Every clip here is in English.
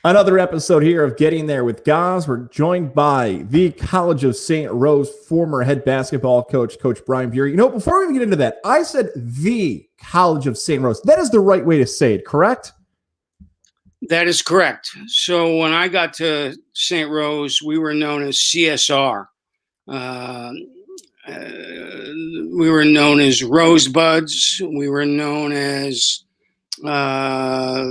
Another episode here of Getting There with Goz. We're joined by the College of St. Rose former head basketball coach, Coach Brian Beaury. Before we even get into that, I said the College of St. Rose. That is the right way to say it, correct? That is correct. So when I got to St. Rose, we were known as CSR. Uh, we were known as Rosebuds. We were known as uh,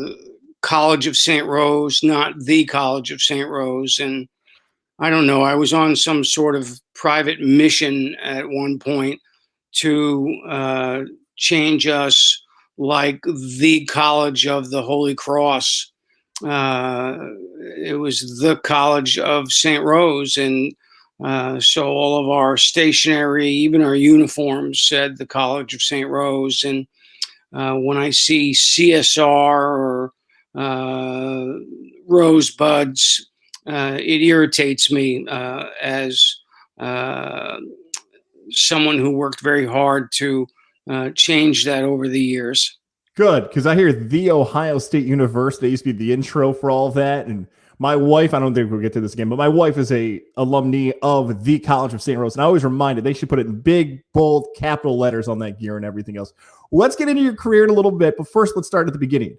College of St. Rose, not the College of St. Rose. And I don't know, I was on some sort of private mission at one point to change us like the College of the Holy Cross. Uh, it was the College of St. Rose. And so all of our stationery, even our uniforms, said the College of St. Rose. And when I see CSR or Rosebuds, it irritates me as uh, someone who worked very hard to change that over the years. Good, because I hear the Ohio State University used to be the intro for all of that. And my wife, I don't think we'll get to this again, but my wife is a alumni of the College of St. Rose. And I always reminded they should put it in big, bold, capital letters on that gear and everything else. Let's get into your career in a little bit, but first let's start at the beginning.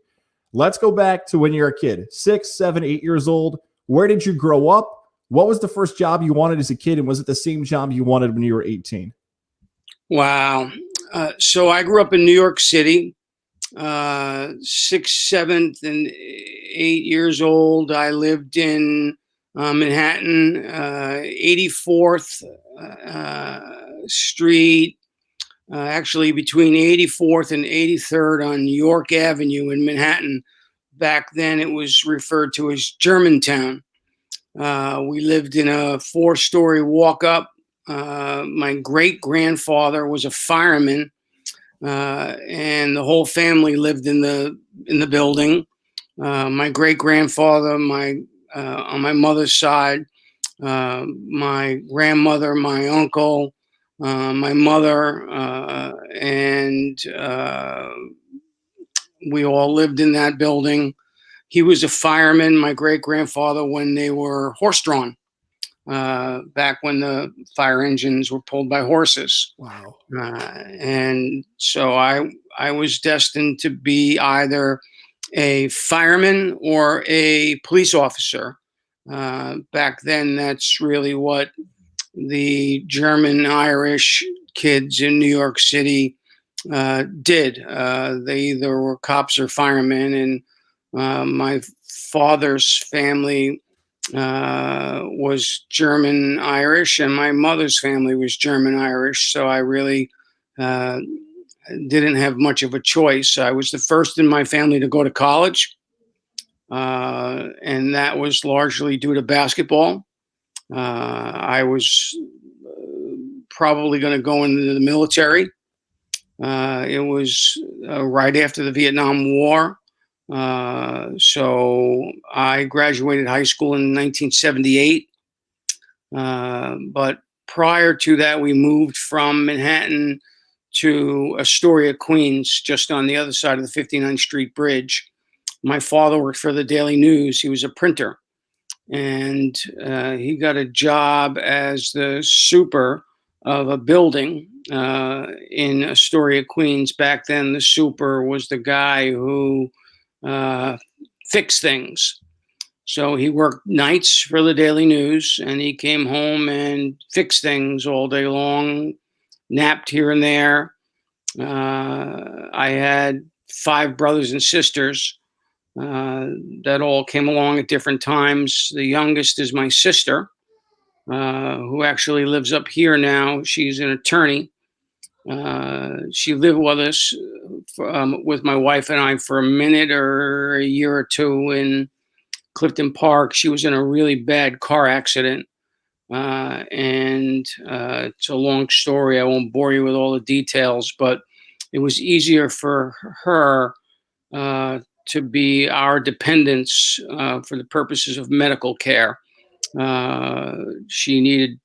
Let's go back to when you're a kid, 6, 7, 8 years old. Where did you grow up? What was the first job you wanted as a kid? And was it the same job you wanted when you were 18? Wow. So I grew up in New York City, 6th, 7th, and 8 years old. I lived in Manhattan, 84th Street, actually between 84th and 83rd on York Avenue in Manhattan. Back then, it was referred to as Germantown. We lived in a 4-story walk-up. My great-grandfather was a fireman, and the whole family lived in the building. My great-grandfather, on my mother's side, my grandmother, my uncle, my mother, and we all lived in that building. He was a fireman, my great-grandfather, when they were horse-drawn, back when the fire engines were pulled by horses. Wow. And so I was destined to be either a fireman or a police officer. Back then, that's really what the German Irish kids in New York City did. They either were cops or firemen. And my father's family was German Irish, and my mother's family was German Irish. So I really didn't have much of a choice. I was the first in my family to go to college, and that was largely due to basketball. I was probably going to go into the military. It was right after the Vietnam War. So I graduated high school in 1978. But prior to that, we moved from Manhattan to Astoria, Queens, just on the other side of the 59th Street Bridge. My father worked for the Daily News. He was a printer. And he got a job as the super of a building in Astoria, Queens. Back then, the super was the guy who fixed things. So he worked nights for the Daily News, and he came home and fixed things all day long, napped here and there. I had 5 brothers and sisters that all came along at different times. The youngest is my sister, who actually lives up here now. She's an attorney. She lived with us, with my wife and I, for a minute or a year or two in Clifton Park. She was in a really bad car accident. And it's a long story. I won't bore you with all the details, but it was easier for her to be our dependence for the purposes of medical care. She needed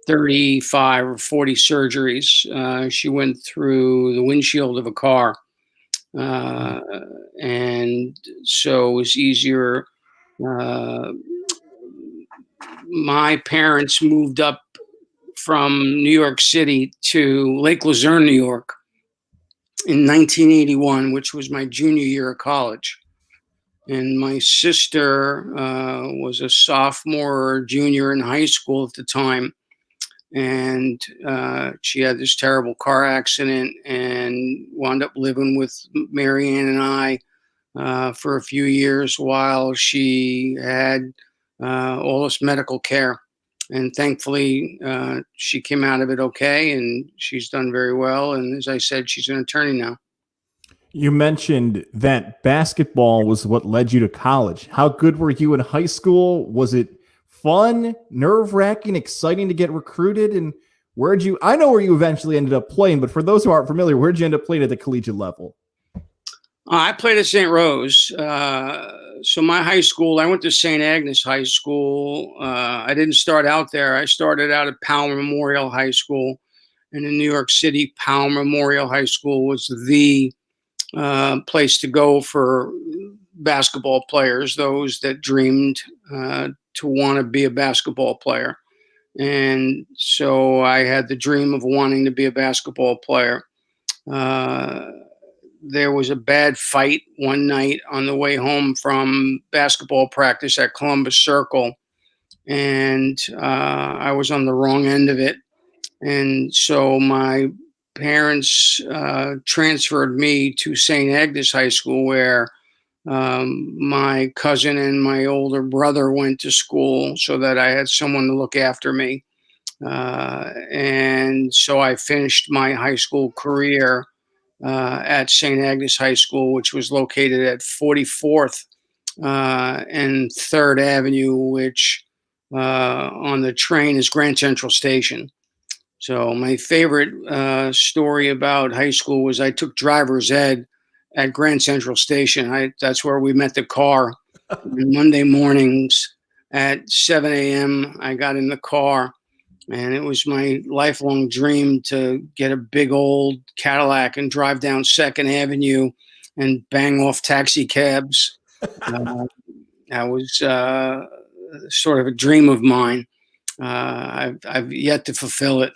35 or 40 surgeries. She went through the windshield of a car. And so it was easier Uh, my parents moved up from New York City to Lake Luzerne, New York in 1981, which was my junior year of college. And my sister was a sophomore or junior in high school at the time. And she had this terrible car accident and wound up living with Marianne and I for a few years while she had all this medical care. And thankfully, she came out of it okay, and she's done very well. And as I said, she's an attorney now. You mentioned that basketball was what led you to college. How good were you in high school? Was it fun, nerve-wracking, exciting to get recruited? And where'd you, I know where you eventually ended up playing, but for those who aren't familiar, where'd you end up playing at the collegiate level? I played at St. Rose. So my high school, I went to St. Agnes High School. I didn't start out there. I started out at Powell Memorial High School. And in New York City, Powell Memorial High School was the place to go for basketball players, those that dreamed to want to be a basketball player. And so I had the dream of wanting to be a basketball player. Uh, there was a bad fight one night on the way home from basketball practice at Columbus Circle, and I was on the wrong end of it. And so my parents transferred me to St. Agnes High School, where my cousin and my older brother went to school, so that I had someone to look after me. And so I finished my high school career at St. Agnes High School, which was located at 44th and 3rd Avenue, which on the train is Grand Central Station. So my favorite story about high school was I took driver's ed at Grand Central Station. That's where we met the car. And Monday mornings at 7 a.m., I got in the car, and it was my lifelong dream to get a big old Cadillac and drive down 2nd Avenue and bang off taxi cabs. That was sort of a dream of mine. I've yet to fulfill it.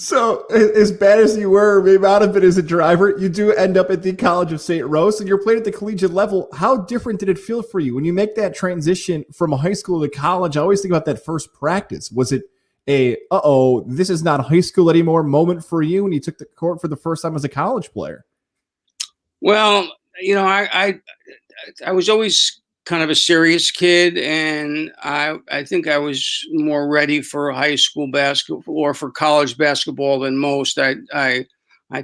So, as bad as you were, maybe out of it as a driver, you do end up at the College of St. Rose, and you're playing at the collegiate level. How different did it feel for you when you make that transition from high school to college? I always think about that first practice. Was it a this is not high school anymore moment for you when you took the court for the first time as a college player? Well, I was always kind of a serious kid, and I think I was more ready for high school basketball or for college basketball than most. I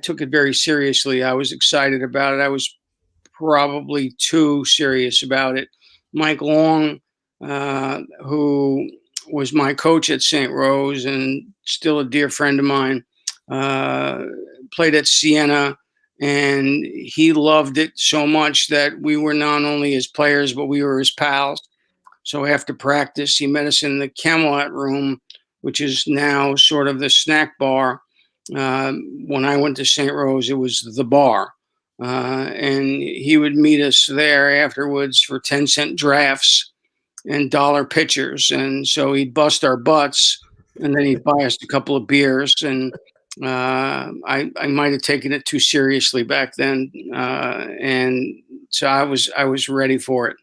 took it very seriously. I was excited about it. I was probably too serious about it. Mike Long, who was my coach at St. Rose and still a dear friend of mine, played at Siena, and he loved it so much that we were not only his players, but we were his pals. So after practice, he met us in the Camelot room, which is now sort of the snack bar. When I went to St. Rose, it was the bar. And he would meet us there afterwards for 10-cent drafts and dollar pitchers. And so he'd bust our butts, and then he'd buy us a couple of beers. And I might have taken it too seriously back then. And so I was ready for it.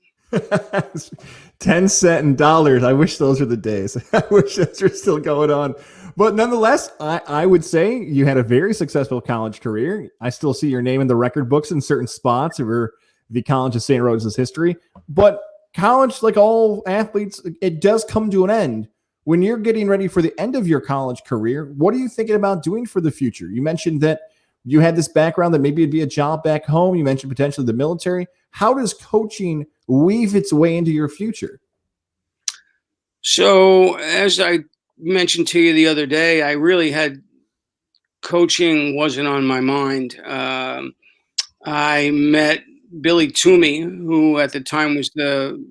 10 cent and dollars. I wish those were the days. I wish those were still going on. But nonetheless, I would say you had a very successful college career. I still see your name in the record books in certain spots over the College of St. Rose's history. But college, like all athletes, it does come to an end. When you're getting ready for the end of your college career, what are you thinking about doing for the future? You mentioned that you had this background that maybe it'd be a job back home. You mentioned potentially the military. How does coaching weave its way into your future? So as I mentioned to you the other day, I really had coaching wasn't on my mind. I met Billy Toomey, who at the time was the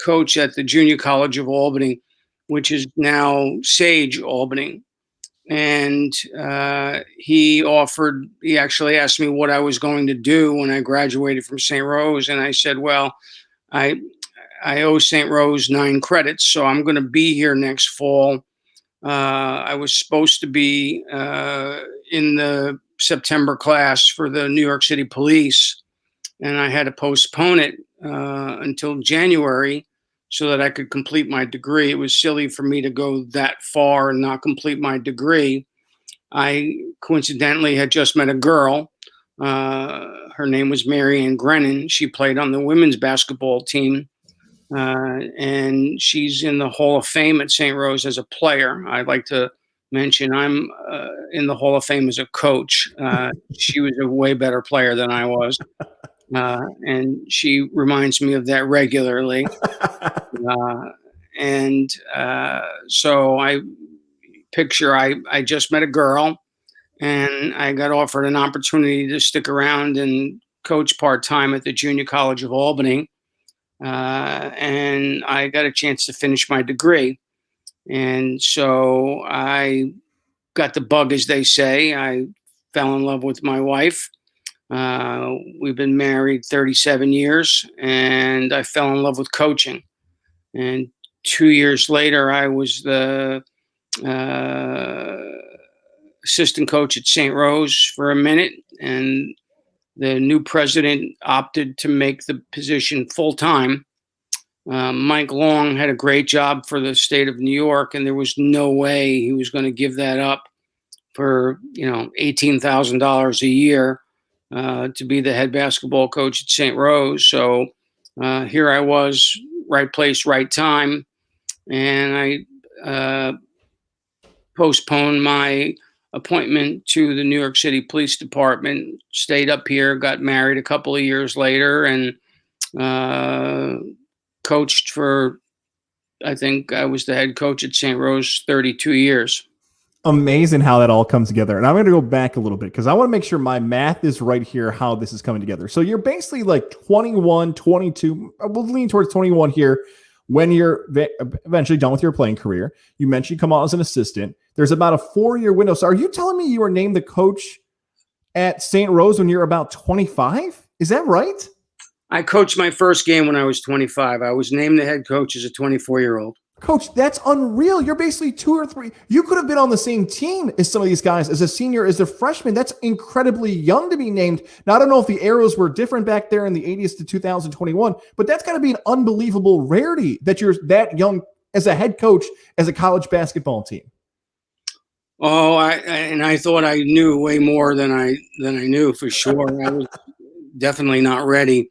coach at the Junior College of Albany, which is now Sage Albany. and he actually asked me what I was going to do when I graduated from St. Rose. And I said, well, I, I owe St. Rose 9 credits, so I'm going to be here next fall. I was supposed to be in the September class for the New York City Police, and I had to postpone it until January so that I could complete my degree. It was silly for me to go that far and not complete my degree. I coincidentally had just met a girl. Her name was Marianne Grennan. She played on the women's basketball team, and she's in the Hall of Fame at St. Rose as a player. I'd like to mention I'm in the Hall of Fame as a coach. She was a way better player than I was, and she reminds me of that regularly. Uh, and so I just met a girl, and I got offered an opportunity to stick around and coach part time at the Junior College of Albany, and I got a chance to finish my degree. And so I got the bug, as they say. I fell in love with my wife. We've been married 37 years, and I fell in love with coaching. And 2 years later, I was the uh, assistant coach at St. Rose for a minute, and the new president opted to make the position full time. Mike Long had a great job for the state of New York, and there was no way he was going to give that up for $18,000 a year to be the head basketball coach at St. Rose. So here I was, right place, right time, and I postponed my appointment to the New York City Police Department. Stayed up here, got married a couple of years later, and uh, coached for. I think I was the head coach at St. Rose 32 years. Amazing how that all comes together. And I'm going to go back a little bit because I want to make sure my math is right here, how this is coming together. So you're basically like 21, 22. We'll lean towards 21 here when you're eventually done with your playing career. You mentioned you come out as an assistant. There's about a 4-year window. So are you telling me you were named the coach at St. Rose when you're about 25? Is that right? I coached my first game when I was 25. I was named the head coach as a 24-year-old. Coach, that's unreal. You're basically 2 or 3. You could have been on the same team as some of these guys as a senior, as a freshman. That's incredibly young to be named. Now, I don't know if the arrows were different back there in the 80s to 2021, but that's got to be an unbelievable rarity that you're that young as a head coach as a college basketball team. Oh, I thought I knew way more than I knew for sure. I was definitely not ready,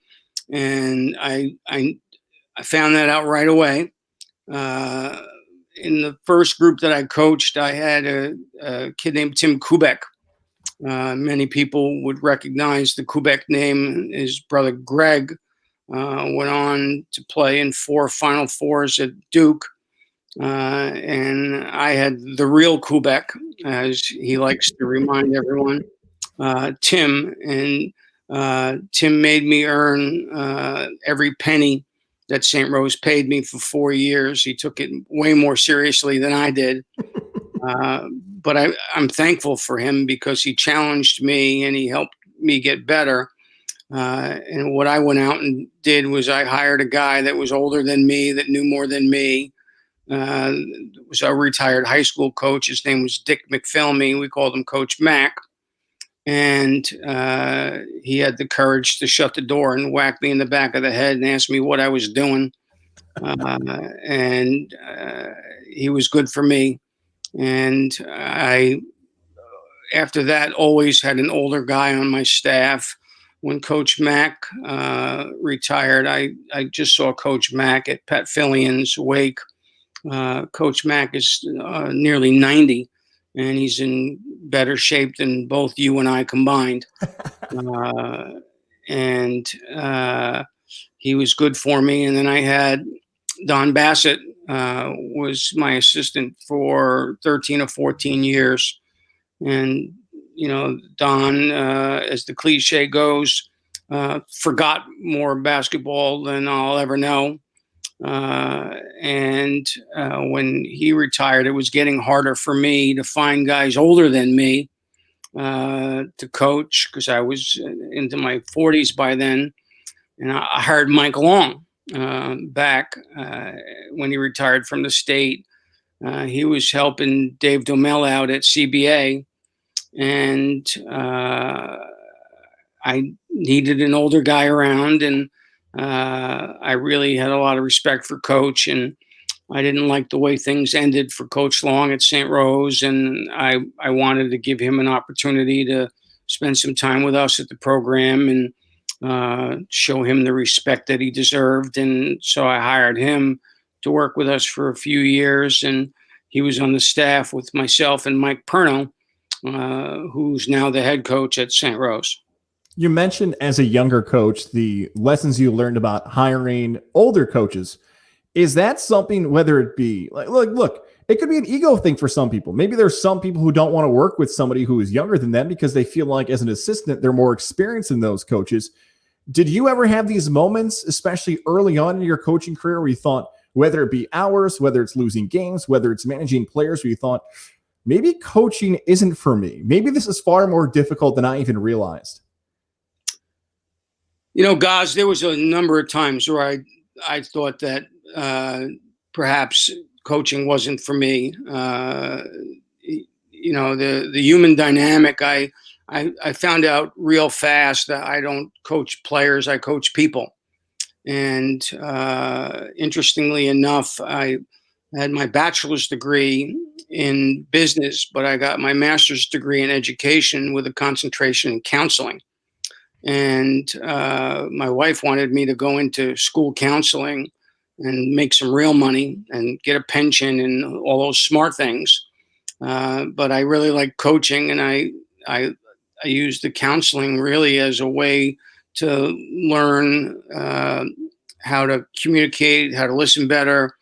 and I found that out right away. Uh, in the first group that I coached, I had a kid named Tim Kubek. Many people would recognize the Kubek name. His brother Greg went on to play in 4 Final Fours at Duke. And I had the real Kubek, as he likes to remind everyone, Tim. And Tim made me earn every penny that St. Rose paid me for 4 years. He took it way more seriously than I did. But I'm thankful for him because he challenged me and he helped me get better. And what I went out and did was I hired a guy that was older than me, that knew more than me. Was a retired high school coach. His name was Dick McPhilmy. We called him Coach Mac. And he had the courage to shut the door and whack me in the back of the head and ask me what I was doing. And he was good for me. And I, after that, always had an older guy on my staff. When Coach Mack retired, I just saw Coach Mack at Pat Fillion's wake. Coach Mack is nearly 90, and he's in better shape than both you and I combined. And he was good for me. And then I had Don Bassett was my assistant for 13 or 14 years. And, Don, as the cliche goes, forgot more basketball than I'll ever know. And when he retired, it was getting harder for me to find guys older than me to coach, because I was into my 40s by then. And I hired Mike Long back when he retired from the state. He was helping Dave Domel out at CBA, and I needed an older guy around, and I really had a lot of respect for Coach, and I didn't like the way things ended for Coach Long at St. Rose, and I wanted to give him an opportunity to spend some time with us at the program and show him the respect that he deserved. And so I hired him to work with us for a few years, and he was on the staff with myself and Mike Perno, who's now the head coach at St. Rose. You mentioned as a younger coach the lessons you learned about hiring older coaches. Is that something, whether it be like, look, it could be an ego thing for some people. Maybe there's some people who don't want to work with somebody who is younger than them because they feel like as an assistant, they're more experienced than those coaches. Did you ever have these moments, especially early on in your coaching career, where you thought, whether it be hours, whether it's losing games, whether it's managing players, where you thought, maybe coaching isn't for me? Maybe this is far more difficult than I even realized. Goz, there was a number of times where I thought that perhaps coaching wasn't for me. The human dynamic, I found out real fast that I don't coach players, I coach people. And interestingly enough, I had my bachelor's degree in business, but I got my master's degree in education with a concentration in counseling. And my wife wanted me to go into school counseling and make some real money and get a pension and all those smart things. But I really like coaching, and I used the counseling really as a way to learn how to communicate, how to listen better,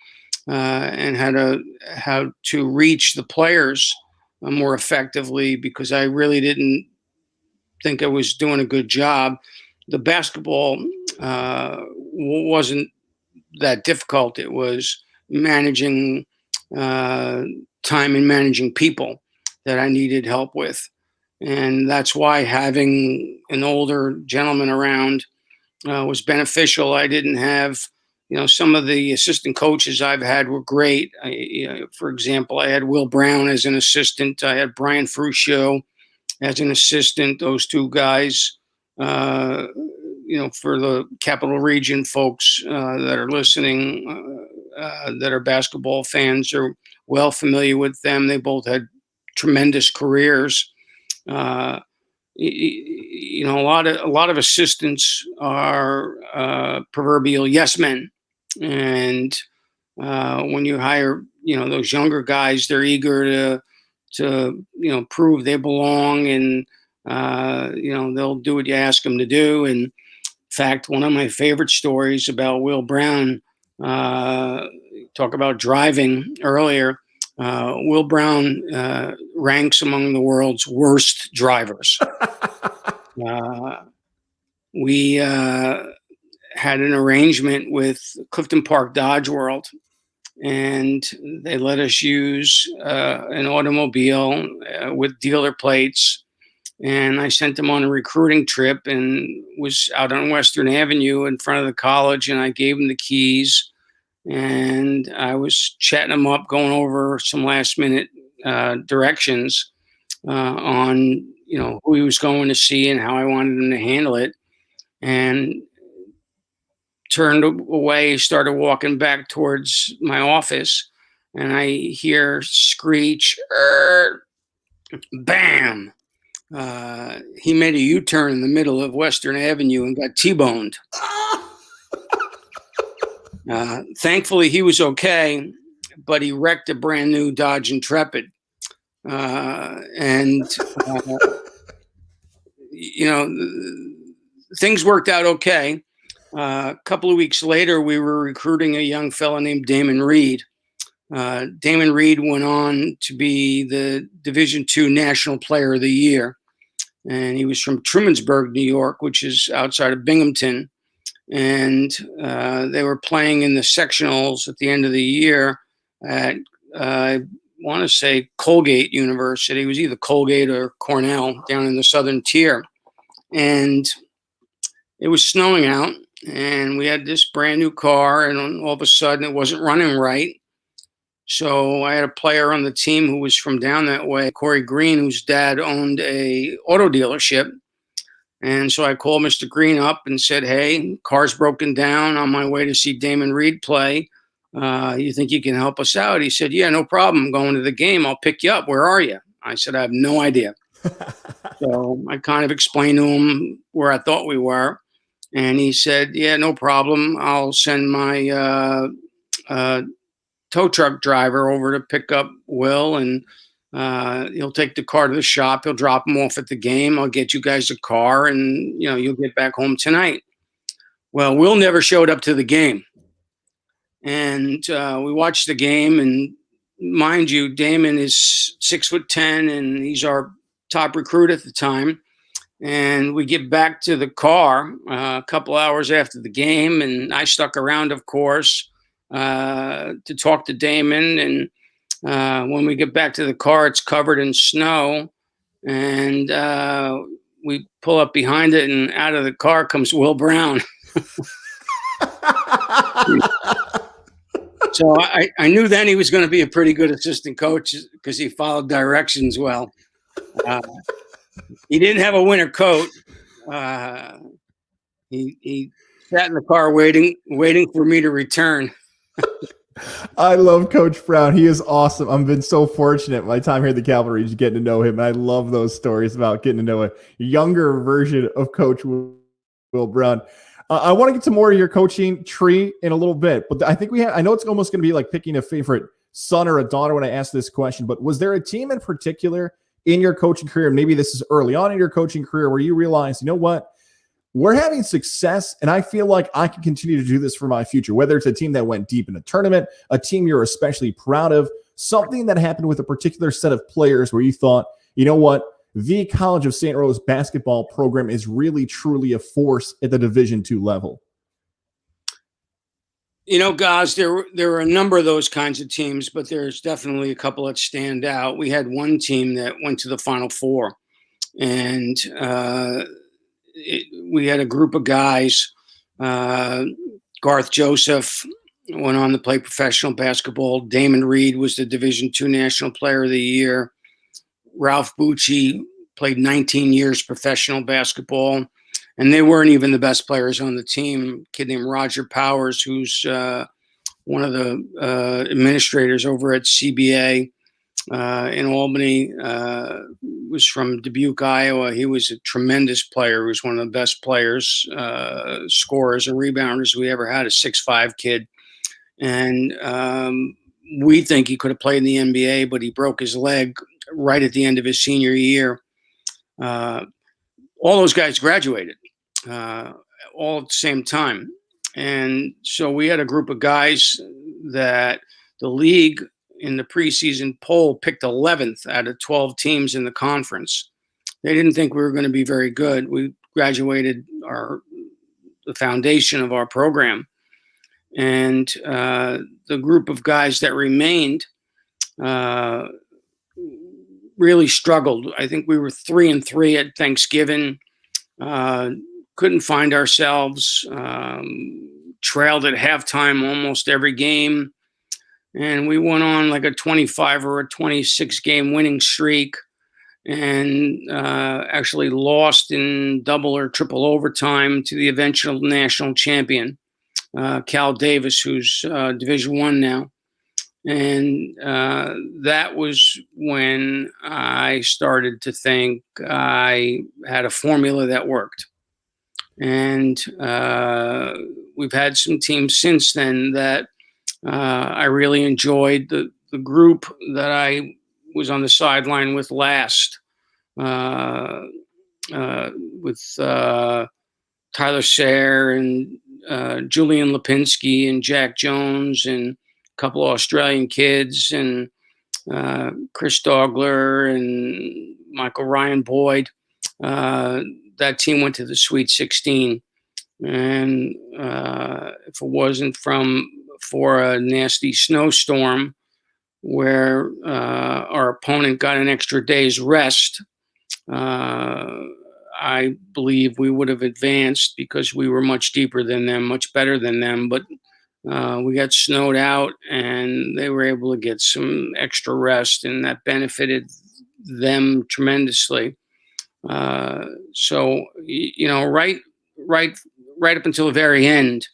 and how to reach the players more effectively, because I really didn't think I was doing a good job. The basketball wasn't that difficult. It was managing time and managing people that I needed help with. And that's why having an older gentleman around was beneficial. I didn't have, some of the assistant coaches I've had were great. For example, I had Will Brown as an assistant. I had Brian Fruscio as an assistant. Those two guys, for the Capital Region folks that are listening, that are basketball fans, are well familiar with them. They both had tremendous careers. A lot of assistants are proverbial yes men, and when you hire, those younger guys, they're eager to prove they belong, and they'll do what you ask them to do. And in fact, one of my favorite stories about Will Brown, talk about driving earlier, Will Brown ranks among the world's worst drivers. We had an arrangement with Clifton Park Dodge World, and they let us use an automobile with dealer plates. And I sent them on a recruiting trip and was out on Western Avenue in front of the college, and I gave them the keys. And I was chatting them up, going over some last minute directions on, who he was going to see and how I wanted him to handle it. And turned away, started walking back towards my office, and I hear screech, bam. He made a U-turn in the middle of Western Avenue and got T-boned. Thankfully, he was okay, but he wrecked a brand new Dodge Intrepid. Things worked out okay. A couple of weeks later, we were recruiting a young fella named Damon Reed. Damon Reed went on to be the Division II National Player of the Year. And he was from Trumansburg, New York, which is outside of Binghamton. and they were playing in the sectionals at the end of the year at I want to say Colgate University. It was either Colgate or Cornell down in the southern tier, and it was snowing out, and we had this brand new car, and all of a sudden it wasn't running right. So I had a player on the team who was from down that way, Corey Green, whose dad owned a auto dealership. And so I called Mr. Green up and said, "Hey, car's broken down on my way to see Damon Reed play. You think you can help us out?" He said, "Yeah, no problem. I'm going to the game. I'll pick you up. Where are you?" I said, "I have no idea." So I kind of explained to him where I thought we were. And he said, "Yeah, no problem. I'll send my uh, tow truck driver over to pick up Will, and he'll take the car to the shop. He'll drop him off at the game. I'll get you guys a car, and you'll get back home tonight." Well, Will never showed up to the game, and we watched the game. And mind you, Damon is 6'10", and he's our top recruit at the time. And we get back to the car a couple hours after the game, and I stuck around, of course, to talk to Damon. And when we get back to the car, it's covered in snow, and we pull up behind it, and out of the car comes Will Brown. So I knew then he was going to be a pretty good assistant coach because he followed directions well. He didn't have a winter coat. He sat in the car waiting for me to return. I love Coach Brown. He is awesome. I've been so fortunate my time here at the Cavalry just getting to know him. And I love those stories about getting to know a younger version of Coach Will Brown. I want to get to more of your coaching tree in a little bit, but I think I know it's almost going to be like picking a favorite son or a daughter when I ask this question, but was there a team in particular in your coaching career, maybe this is early on in your coaching career, where you realize, you know what, we're having success, and I feel like I can continue to do this for my future, whether it's a team that went deep in a tournament, a team you're especially proud of, something that happened with a particular set of players where you thought, you know what, the College of St. Rose basketball program is really, truly a force at the Division II level? Guys, there were a number of those kinds of teams, but there's definitely a couple that stand out. We had one team that went to the Final Four, and we had a group of guys. Garth Joseph went on to play professional basketball. Damon Reed was the Division II National Player of the Year. Ralph Bucci played 19 years professional basketball, and they weren't even the best players on the team. A kid named Roger Powers, who's one of the administrators over at CBA in Albany, was from Dubuque, Iowa. He was a tremendous player. He was one of the best players, scorers and rebounders we ever had, a 6'5" kid. And we think he could have played in the NBA, but he broke his leg right at the end of his senior year. All those guys graduated all at the same time. And so we had a group of guys that the league in the preseason poll picked 11th out of 12 teams in the conference. They didn't think we were going to be very good. We graduated the foundation of our program. And the group of guys that remained really struggled. I think we were 3-3 at Thanksgiving. Couldn't find ourselves. Trailed at halftime almost every game. And we went on like a 25 or a 26 game winning streak, and actually lost in double or triple overtime to the eventual national champion, Cal Davis, who's Division I now. And that was when I started to think I had a formula that worked. And we've had some teams since then that I really enjoyed. The group that I was on the sideline with last, with Tyler Sayre and Julian Lipinski and Jack Jones and a couple of Australian kids and Chris Dogler and Michael Ryan Boyd. That team went to the Sweet 16. And if it wasn't for a nasty snowstorm where our opponent got an extra day's rest, I believe we would have advanced because we were much deeper than them, much better than them. But we got snowed out, and they were able to get some extra rest, and that benefited them tremendously. So right, right up until the very end,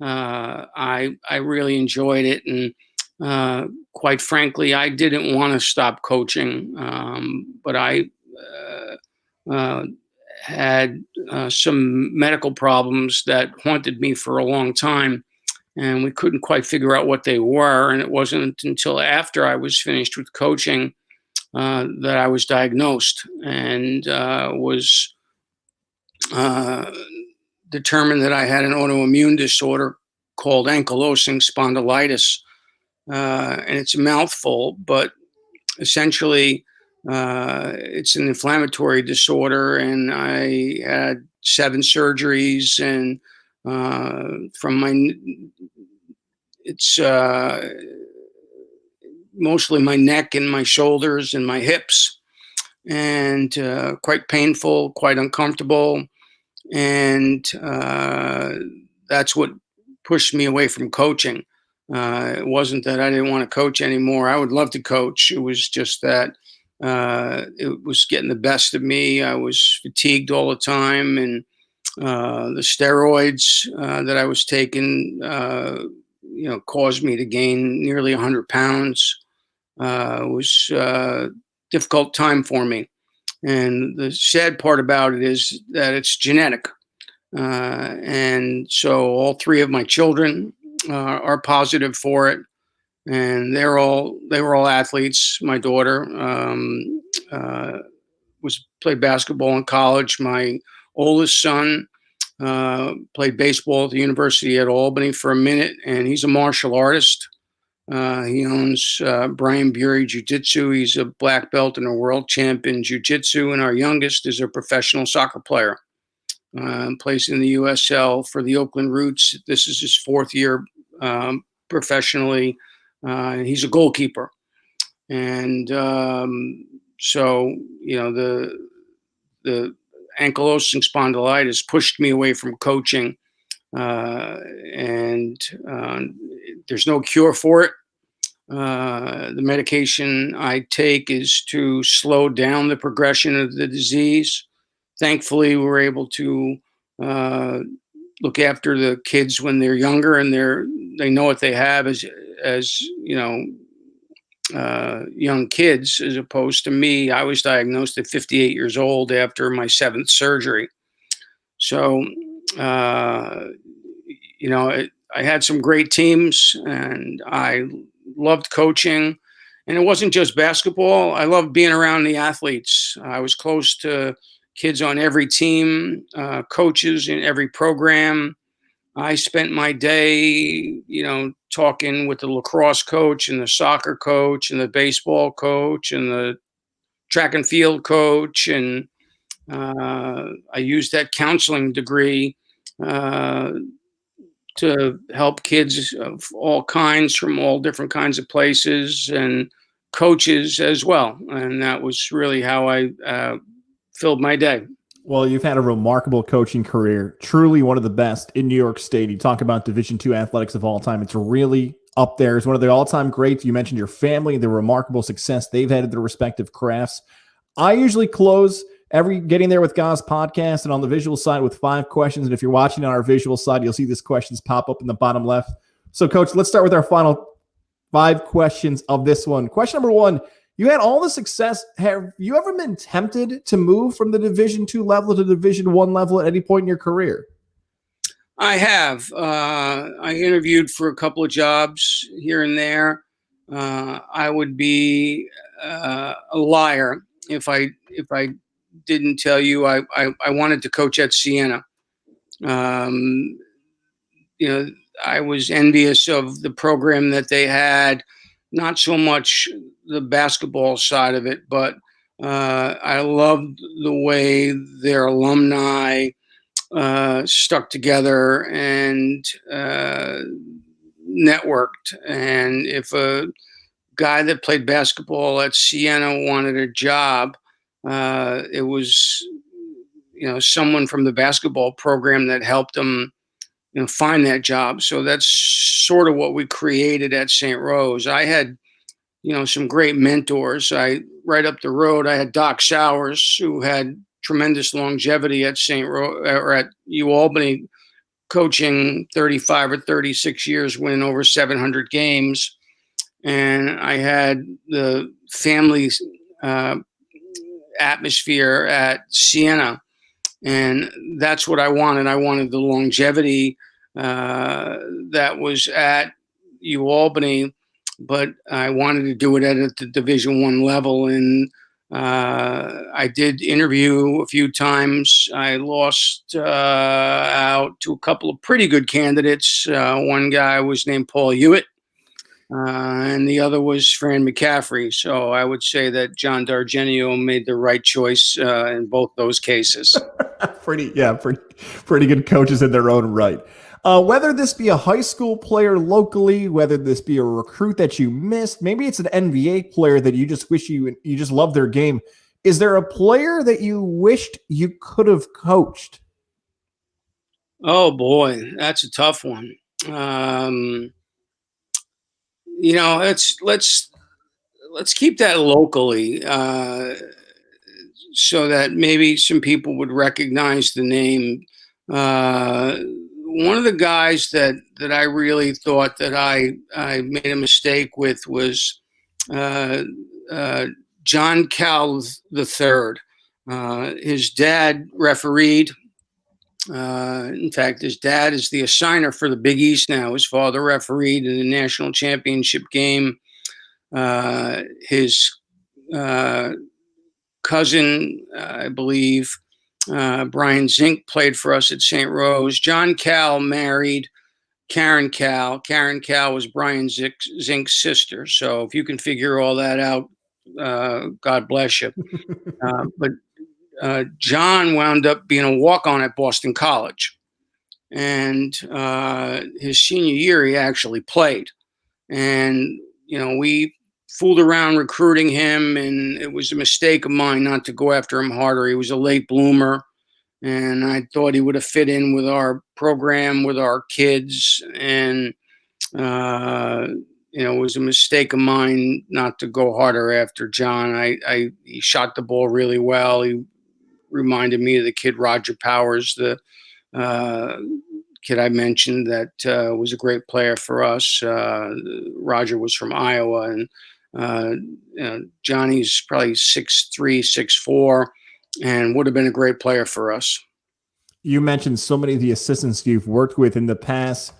I really enjoyed it, and quite frankly, I didn't want to stop coaching, but I uh, had some medical problems that haunted me for a long time, and we couldn't quite figure out what they were. And it wasn't until after I was finished with coaching that I was diagnosed and was uh, determined that I had an autoimmune disorder called ankylosing spondylitis. And it's a mouthful, but essentially, it's an inflammatory disorder, and I had 7 surgeries, and from my, it's mostly my neck and my shoulders and my hips, and quite painful, quite uncomfortable, and that's what pushed me away from coaching. It wasn't that I didn't want to coach anymore. I would love to coach. It was just that it was getting the best of me. I was fatigued all the time, and the steroids that I was taking, caused me to gain nearly 100 pounds. It was a difficult time for me. And the sad part about it is that it's genetic. And so all 3 of my children are positive for it, and they were all athletes. My daughter uh, was played basketball in college. My oldest son played baseball at the University at Albany for a minute, and he's a martial artist. He owns Brian Beaury Jiu-Jitsu. He's a black belt and a world champ in Jiu-Jitsu. And our youngest is a professional soccer player. Plays in the USL for the Oakland Roots. This is his 4th year professionally. He's a goalkeeper. And so, the ankylosing spondylitis pushed me away from coaching. And there's no cure for it. The medication I take is to slow down the progression of the disease. Thankfully, we're able to uh, look after the kids when they're younger, and they know what they have as young kids, as opposed to me. I was diagnosed at 58 years old after my 7th surgery. So, uh, I had some great teams, and I loved coaching. And it wasn't just basketball. I loved being around the athletes. I was close to kids on every team, coaches in every program. I spent my day, talking with the lacrosse coach and the soccer coach and the baseball coach and the track and field coach. And I used that counseling degree uh, to help kids of all kinds from all different kinds of places, and coaches as well. And that was really how I filled my day. Well, you've had a remarkable coaching career, truly one of the best in New York State. You talk about Division II athletics of all time. It's really up there. It's one of the all-time greats. You mentioned your family, the remarkable success they've had at their respective crafts. I usually close every Getting There with Goz podcast and on the visual side with 5 questions. And if you're watching on our visual side, you'll see these questions pop up in the bottom left. So, Coach, let's start with our final 5 questions of this one. Question number 1. You had all the success. Have you ever been tempted to move from the Division II level to Division I level at any point in your career? I have. I interviewed for a couple of jobs here and there. I would be a liar if I didn't tell you I wanted to coach at Siena. Um, I was envious of the program that they had, not so much the basketball side of it, but I loved the way their alumni stuck together and networked. And if a guy that played basketball at Siena wanted a job, it was someone from the basketball program that helped him find that job. So that's sort of what we created at St. Rose. I had some great mentors. I right up the road, I had Doc Showers, who had tremendous longevity at St. Rose or at U Albany, coaching 35 or 36 years, winning over 700 games. And I had the family uh, atmosphere at Siena, and that's what I wanted. I wanted the longevity that was at U Albany, but I wanted to do it at the Division I level. And I did interview a few times. I lost out to a couple of pretty good candidates. One guy was named Paul Hewitt, and the other was Fran McCaffrey. So I would say that John Dargenio made the right choice in both those cases. Pretty good coaches in their own right. Whether this be a high school player locally, whether this be a recruit that you missed, maybe it's an NBA player that you just wish you just love their game. Is there a player that you wished you could have coached? Oh boy, that's a tough one. Um, let's keep that locally, so that maybe some people would recognize the name. Uh, One of the guys that I really thought that I made a mistake with was uh, uh, John Cal the third. His dad refereed. In fact, his dad is the assigner for the Big East now. His father refereed in the national championship game. His uh, cousin, I believe, Brian Zink, played for us at St. Rose. John Cal married Karen Cal. Karen Cal was Brian Zink's sister. So if you can figure all that out, God bless you. But John wound up being a walk-on at Boston College. And his senior year, he actually played. And, we fooled around recruiting him, and it was a mistake of mine not to go after him harder. He was a late bloomer, and I thought he would have fit in with our program, with our kids. And, uh, it was a mistake of mine not to go harder after John. He shot the ball really well. He reminded me of the kid Roger Powers, the uh, kid I mentioned that was a great player for us. Roger was from Iowa, and Johnny's probably 6'3", 6'4", and would have been a great player for us. You mentioned so many of the assistants you've worked with in the past.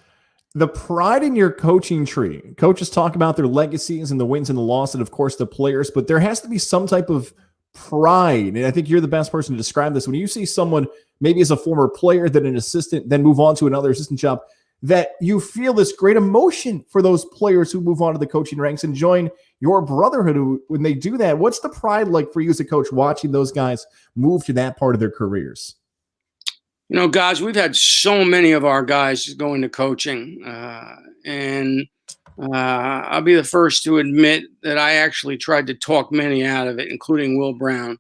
The pride in your coaching tree. Coaches talk about their legacies and the wins and the losses, and of course the players, but there has to be some type of pride. And I think you're the best person to describe this. When you see someone, maybe as a former player, then an assistant, then move on to another assistant job, that you feel this great emotion for those players who move on to the coaching ranks and join your brotherhood when they do that. What's the pride like for you as a coach watching those guys move to that part of their careers? Guys, we've had so many of our guys go into coaching, and I'll be the first to admit that I actually tried to talk many out of it, including Will Brown.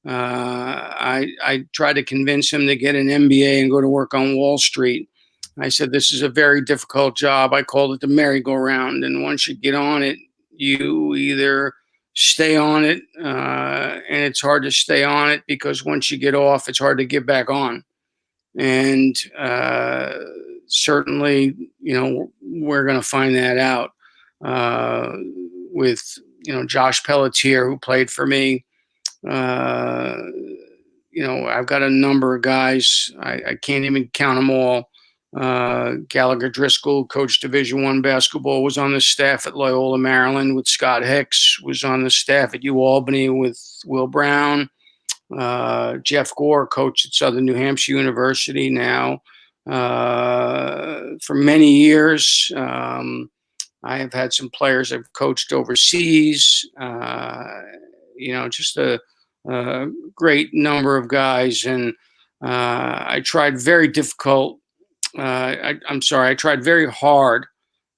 I tried to convince him to get an MBA and go to work on Wall Street. I said, this is a very difficult job. I called it the merry-go-round. And once you get on it, you either stay on it, and it's hard to stay on it because once you get off, it's hard to get back on. And certainly, we're going to find that out with, Josh Pelletier, who played for me. Uh, I've got a number of guys. I can't even count them all. Gallagher Driscoll, coached Division I basketball, was on the staff at Loyola, Maryland with Scott Hicks, was on the staff at U Albany with Will Brown. Jeff Gore, coached at Southern New Hampshire University now for many years. I have had some players I've coached overseas. Just a great number of guys. And I tried very difficult. I'm sorry. I tried very hard,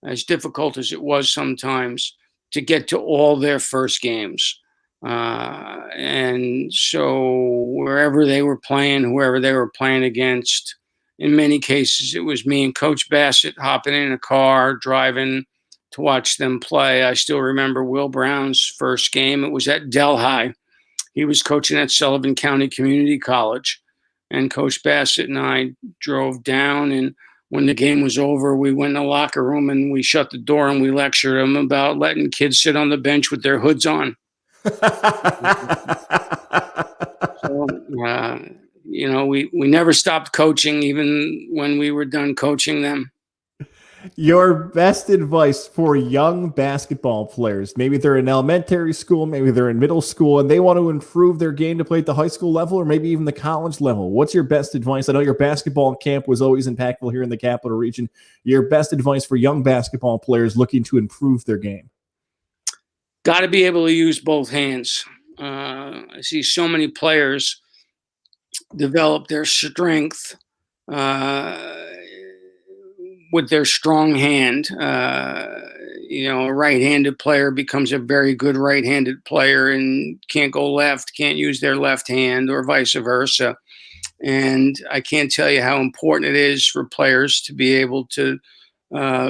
as difficult as it was sometimes, to get to all their first games. And so wherever they were playing, whoever they were playing against, in many cases, it was me and Coach Bassett hopping in a car, driving to watch them play. I still remember Will Brown's first game. It was at Delhi. He was coaching at Sullivan County Community College. And Coach Bassett and I drove down. And when the game was over, we went in the locker room and we shut the door and we lectured them about letting kids sit on the bench with their hoods on. So, we never stopped coaching, even when we were done coaching them. Your best advice for young basketball players, maybe they're in elementary school, maybe they're in middle school, and they want to improve their game to play at the high school level or maybe even the college level. What's your best advice? I know your basketball camp was always impactful here in the Capital Region. Your best advice for young basketball players looking to improve their game? Got to be able to use both hands. I see so many players develop their strength with their strong hand. A right-handed player becomes a very good right-handed player and can't go left, can't use their left hand, or vice versa. And I can't tell you how important it is for players to be able to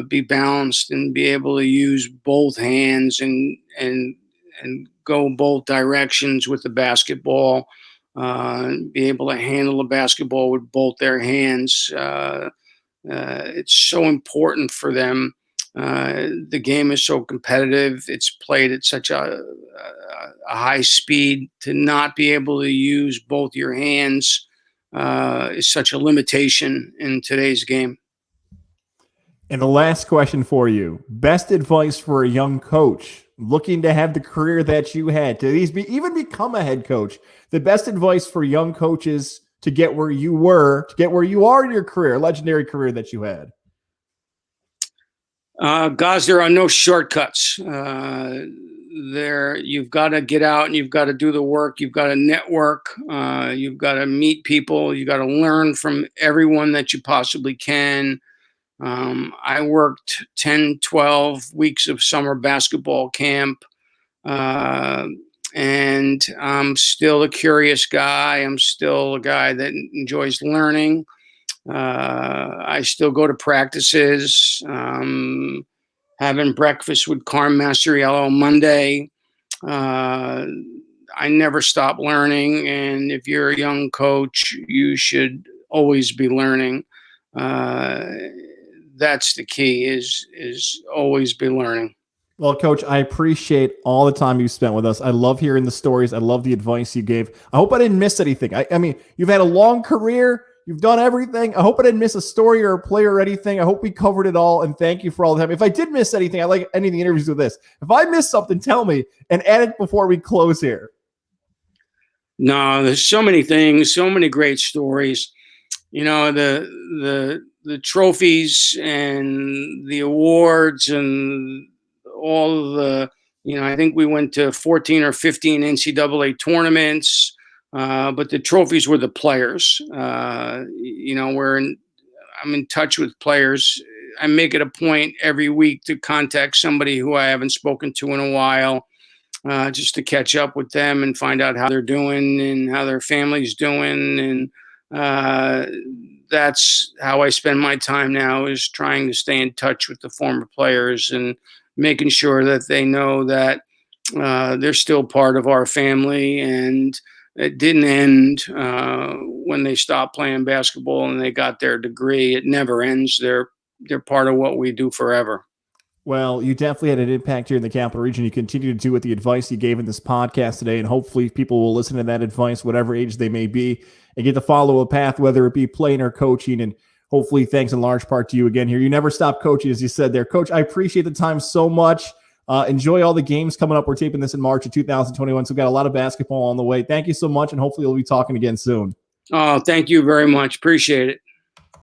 be balanced and be able to use both hands and go both directions with the basketball. Be able to handle the basketball with both their hands. It's so important for them. The game is so competitive. It's played at such a high speed. To not be able to use both your hands is such a limitation in today's game. And the last question for you, best advice for a young coach looking to have the career that you had, to even become a head coach, the best advice for young coaches to get where you were, to get where you are in your career, legendary career that you had? Guys, there are no shortcuts. You've got to get out and you've got to do the work. You've got to network. You've got to meet people. You've got to learn from everyone that you possibly can. I worked 10, 12 weeks of summer basketball camp. And I'm still a curious guy. I'm still a guy that enjoys learning. I still go to practices, having breakfast with Carm Masteriello Monday. I never stop learning. And if you're a young coach, you should always be learning. That's the key, is always be learning. Well, Coach, I appreciate all the time you spent with us. I love hearing the stories. I love the advice you gave. I hope I didn't miss anything. I mean, you've had a long career. You've done everything. I hope I didn't miss a story or a player or anything. I hope we covered it all, and thank you for all the time. If I did miss anything, I like ending the interviews with this. If I missed something, tell me and add it before we close here. No, there's so many things, so many great stories. The trophies and the awards and all the, I think we went to 14 or 15 NCAA tournaments, but the trophies were the players. I'm in touch with players. I make it a point every week to contact somebody who I haven't spoken to in a while, just to catch up with them and find out how they're doing and how their family's doing. And that's how I spend my time now, is trying to stay in touch with the former players and making sure that they know that they're still part of our family, and it didn't end when they stopped playing basketball and they got their degree. It never ends. They're part of what we do forever. Well, you definitely had an impact here in the Capital Region. You continue to do with the advice you gave in this podcast today, and hopefully people will listen to that advice, whatever age they may be, and get to follow a path, whether it be playing or coaching. And hopefully, thanks in large part to you again here. You never stop coaching, as you said there. Coach, I appreciate the time so much. Enjoy all the games coming up. We're taping this in March of 2021, so we've got a lot of basketball on the way. Thank you so much, and hopefully we'll be talking again soon. Oh, thank you very much. Appreciate it.